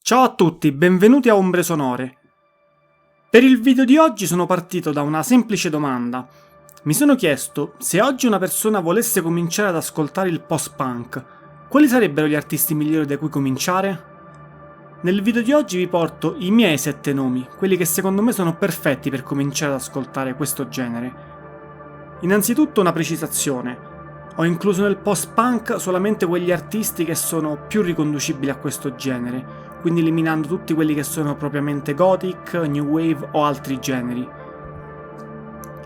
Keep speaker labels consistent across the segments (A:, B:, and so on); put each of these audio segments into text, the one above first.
A: Ciao a tutti, benvenuti a Ombre Sonore. Per il video di oggi sono partito da una semplice domanda. Mi sono chiesto, se oggi una persona volesse cominciare ad ascoltare il post-punk, quali sarebbero gli artisti migliori da cui cominciare? Nel video di oggi vi porto i miei 7 nomi, quelli che secondo me sono perfetti per cominciare ad ascoltare questo genere. Innanzitutto una precisazione. Ho incluso nel post-punk solamente quegli artisti che sono più riconducibili a questo genere, quindi eliminando tutti quelli che sono propriamente gothic, new wave o altri generi.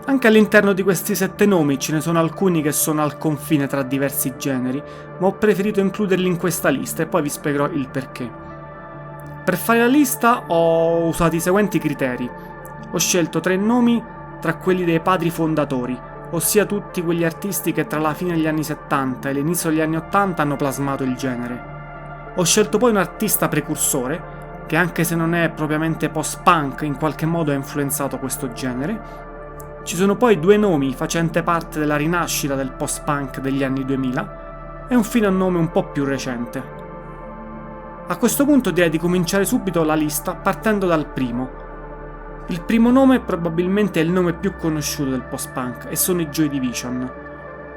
A: Anche all'interno di questi 7 nomi ce ne sono alcuni che sono al confine tra diversi generi, ma ho preferito includerli in questa lista e poi vi spiegherò il perché. Per fare la lista ho usato i seguenti criteri. Ho scelto 3 nomi tra quelli dei padri fondatori, ossia tutti quegli artisti che tra la fine degli anni 70 e l'inizio degli anni 80 hanno plasmato il genere. Ho scelto poi un artista precursore, che anche se non è propriamente post-punk, in qualche modo ha influenzato questo genere. Ci sono poi 2 nomi facenti parte della rinascita del post-punk degli anni 2000, e infine un nome un po' più recente. A questo punto direi di cominciare subito la lista partendo dal primo. Il primo nome probabilmente è il nome più conosciuto del post-punk, e sono i Joy Division.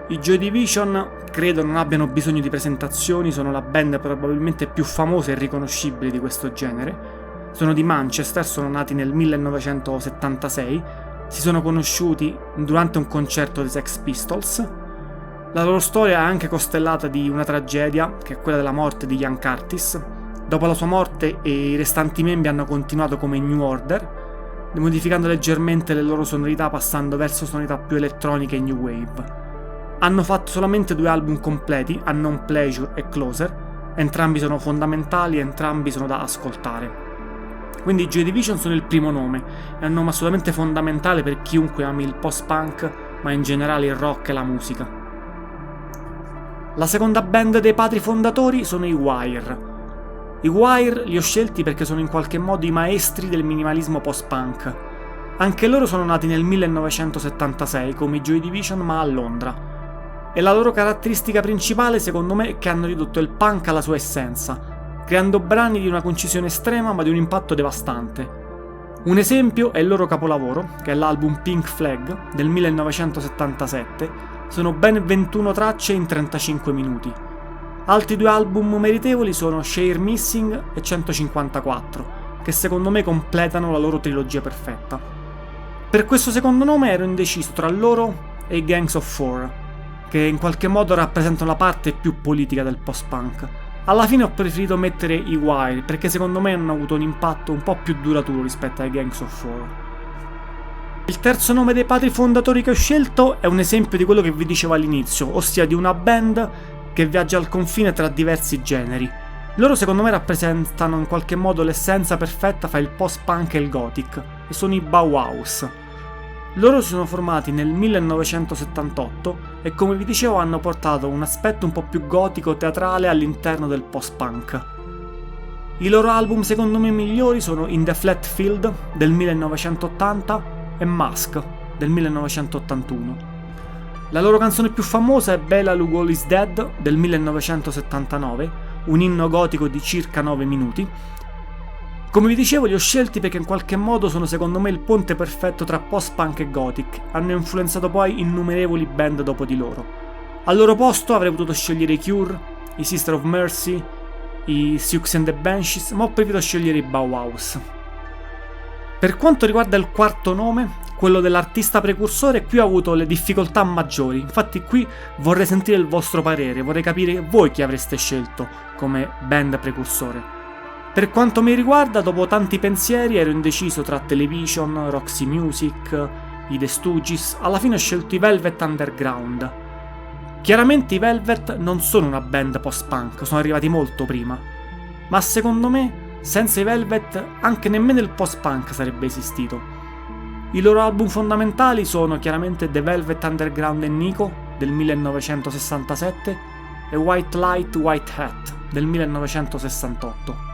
A: I Joy Division credo non abbiano bisogno di presentazioni, sono la band probabilmente più famosa e riconoscibile di questo genere. Sono di Manchester, sono nati nel 1976, si sono conosciuti durante un concerto dei Sex Pistols. La loro storia è anche costellata di una tragedia, che è quella della morte di Ian Curtis. Dopo la sua morte i restanti membri hanno continuato come New Order, modificando leggermente le loro sonorità passando verso sonorità più elettroniche e new wave. Hanno fatto solamente 2 album completi, Unknown Pleasure e Closer, entrambi sono fondamentali e entrambi sono da ascoltare. Quindi i Joy Division sono il primo nome, è un nome assolutamente fondamentale per chiunque ami il post-punk, ma in generale il rock e la musica. La seconda band dei padri fondatori sono i Wire. I Wire li ho scelti perché sono in qualche modo i maestri del minimalismo post-punk. Anche loro sono nati nel 1976 come i Joy Division, ma a Londra. E la loro caratteristica principale, secondo me, è che hanno ridotto il punk alla sua essenza, creando brani di una concisione estrema ma di un impatto devastante. Un esempio è il loro capolavoro, che è l'album Pink Flag del 1977, sono ben 21 tracce in 35 minuti. Altri 2 album meritevoli sono Share Missing e 154, che secondo me completano la loro trilogia perfetta. Per questo secondo nome ero indeciso tra loro e i Gangs of Four, che in qualche modo rappresentano la parte più politica del post-punk. Alla fine ho preferito mettere i Wire perché secondo me hanno avuto un impatto un po' più duraturo rispetto ai Gangs of Four. Il terzo nome dei padri fondatori che ho scelto è un esempio di quello che vi dicevo all'inizio, ossia di una band che viaggia al confine tra diversi generi. Loro secondo me rappresentano in qualche modo l'essenza perfetta fra il post-punk e il gothic, e sono i Bauhaus. Loro si sono formati nel 1978 e come vi dicevo hanno portato un aspetto un po' più gotico teatrale all'interno del post-punk. I loro album secondo me migliori sono In the Flat Field del 1980 e Mask del 1981. La loro canzone più famosa è Bela Lugosi is Dead del 1979, un inno gotico di circa 9 minuti. Come vi dicevo li ho scelti perché in qualche modo sono secondo me il ponte perfetto tra post-punk e gothic, hanno influenzato poi innumerevoli band dopo di loro. Al loro posto avrei potuto scegliere i Cure, i Sister of Mercy, i Siouxsie and the Banshees, ma ho preferito scegliere i Bauhaus. Per quanto riguarda il quarto nome, quello dell'artista precursore, qui ho avuto le difficoltà maggiori, infatti qui vorrei sentire il vostro parere, vorrei capire voi chi avreste scelto come band precursore. Per quanto mi riguarda, dopo tanti pensieri ero indeciso tra Television, Roxy Music, i The Stooges, alla fine ho scelto i Velvet Underground. Chiaramente i Velvet non sono una band post-punk, sono arrivati molto prima, ma secondo me senza i Velvet anche nemmeno il post-punk sarebbe esistito. I loro album fondamentali sono chiaramente The Velvet Underground e Nico del 1967 e White Light, White Hat del 1968.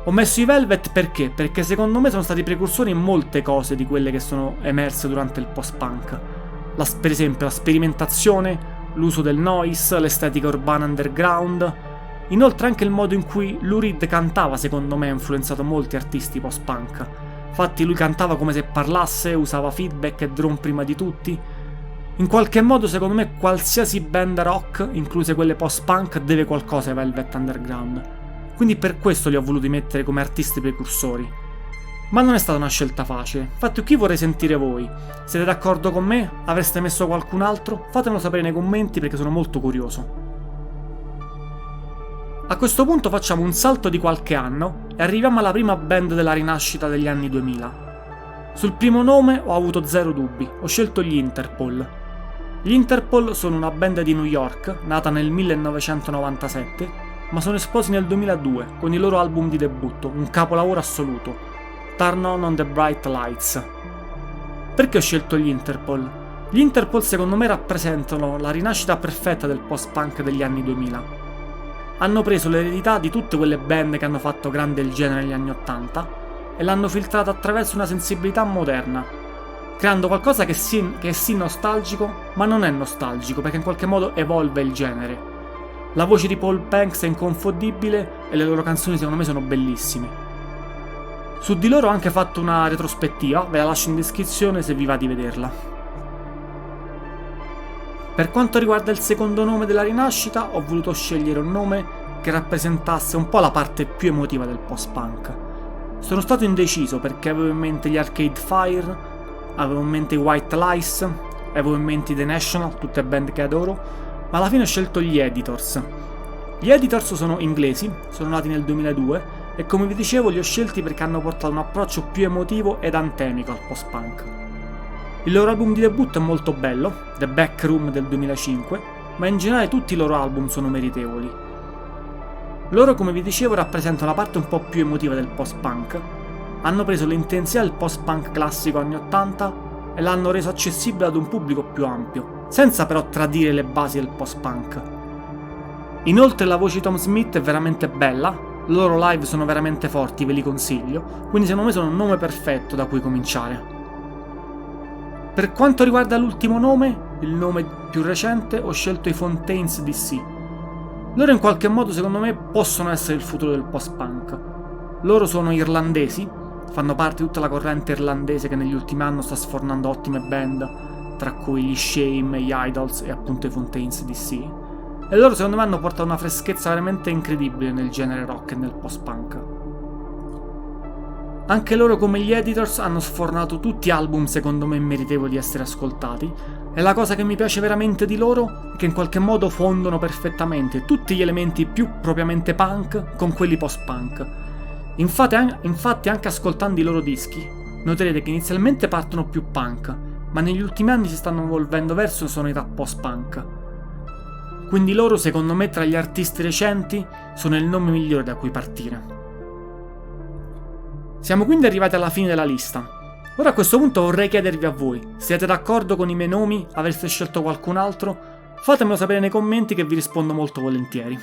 A: Ho messo i Velvet perché? Perché secondo me sono stati precursori in molte cose di quelle che sono emerse durante il post-punk. Per esempio la sperimentazione, l'uso del noise, l'estetica urbana underground, Inoltre anche il modo in cui Lou Reed cantava secondo me ha influenzato molti artisti post-punk. Infatti lui cantava come se parlasse, usava feedback e drone prima di tutti. In qualche modo secondo me qualsiasi band rock, incluse quelle post-punk, deve qualcosa ai Velvet Underground. Quindi per questo li ho voluti mettere come artisti precursori. Ma non è stata una scelta facile, infatti qui vorrei sentire voi. Siete d'accordo con me? Avreste messo qualcun altro? Fatemelo sapere nei commenti perché sono molto curioso. A questo punto facciamo un salto di qualche anno e arriviamo alla prima band della rinascita degli anni 2000. Sul primo nome ho avuto zero dubbi, ho scelto gli Interpol. Gli Interpol sono una band di New York, nata nel 1997, ma sono esplosi nel 2002 con il loro album di debutto, un capolavoro assoluto, Turn On the Bright Lights. Perché ho scelto gli Interpol? Gli Interpol secondo me rappresentano la rinascita perfetta del post-punk degli anni 2000. Hanno preso l'eredità di tutte quelle band che hanno fatto grande il genere negli anni 80 e l'hanno filtrata attraverso una sensibilità moderna, creando qualcosa che è sì nostalgico, ma non è nostalgico perché in qualche modo evolve il genere. La voce di Paul Banks è inconfondibile e le loro canzoni secondo me sono bellissime. Su di loro ho anche fatto una retrospettiva, ve la lascio in descrizione se vi va di vederla. Per quanto riguarda il secondo nome della rinascita, ho voluto scegliere un nome che rappresentasse un po' la parte più emotiva del post-punk. Sono stato indeciso perché avevo in mente gli Arcade Fire, avevo in mente i White Lies, avevo in mente i The National, tutte band che adoro, ma alla fine ho scelto gli Editors. Gli Editors sono inglesi, sono nati nel 2002 e come vi dicevo li ho scelti perché hanno portato un approccio più emotivo ed antemico al post-punk. Il loro album di debutto è molto bello, The Back Room del 2005, ma in generale tutti i loro album sono meritevoli. Loro, come vi dicevo, rappresentano la parte un po' più emotiva del post-punk. Hanno preso l'intensità del post-punk classico anni 80 e l'hanno reso accessibile ad un pubblico più ampio, senza però tradire le basi del post-punk. Inoltre la voce di Tom Smith è veramente bella, le loro live sono veramente forti, ve li consiglio, quindi secondo me sono un nome perfetto da cui cominciare. Per quanto riguarda l'ultimo nome, il nome più recente, ho scelto i Fontaines DC. Loro in qualche modo secondo me possono essere il futuro del post-punk. Loro sono irlandesi, fanno parte di tutta la corrente irlandese che negli ultimi anni sta sfornando ottime band, tra cui gli Shame, gli Idols e appunto i Fontaines DC. E loro secondo me hanno portato una freschezza veramente incredibile nel genere rock e nel post-punk. Anche loro come gli Editors hanno sfornato tutti album secondo me meritevoli di essere ascoltati e la cosa che mi piace veramente di loro è che in qualche modo fondono perfettamente tutti gli elementi più propriamente punk con quelli post-punk. Infatti anche ascoltando i loro dischi noterete che inizialmente partono più punk, ma negli ultimi anni si stanno evolvendo verso sonorità post-punk. Quindi loro secondo me tra gli artisti recenti sono il nome migliore da cui partire. Siamo quindi arrivati alla fine della lista. Ora a questo punto vorrei chiedervi a voi, siete d'accordo con i miei nomi? Avreste scelto qualcun altro? Fatemelo sapere nei commenti che vi rispondo molto volentieri.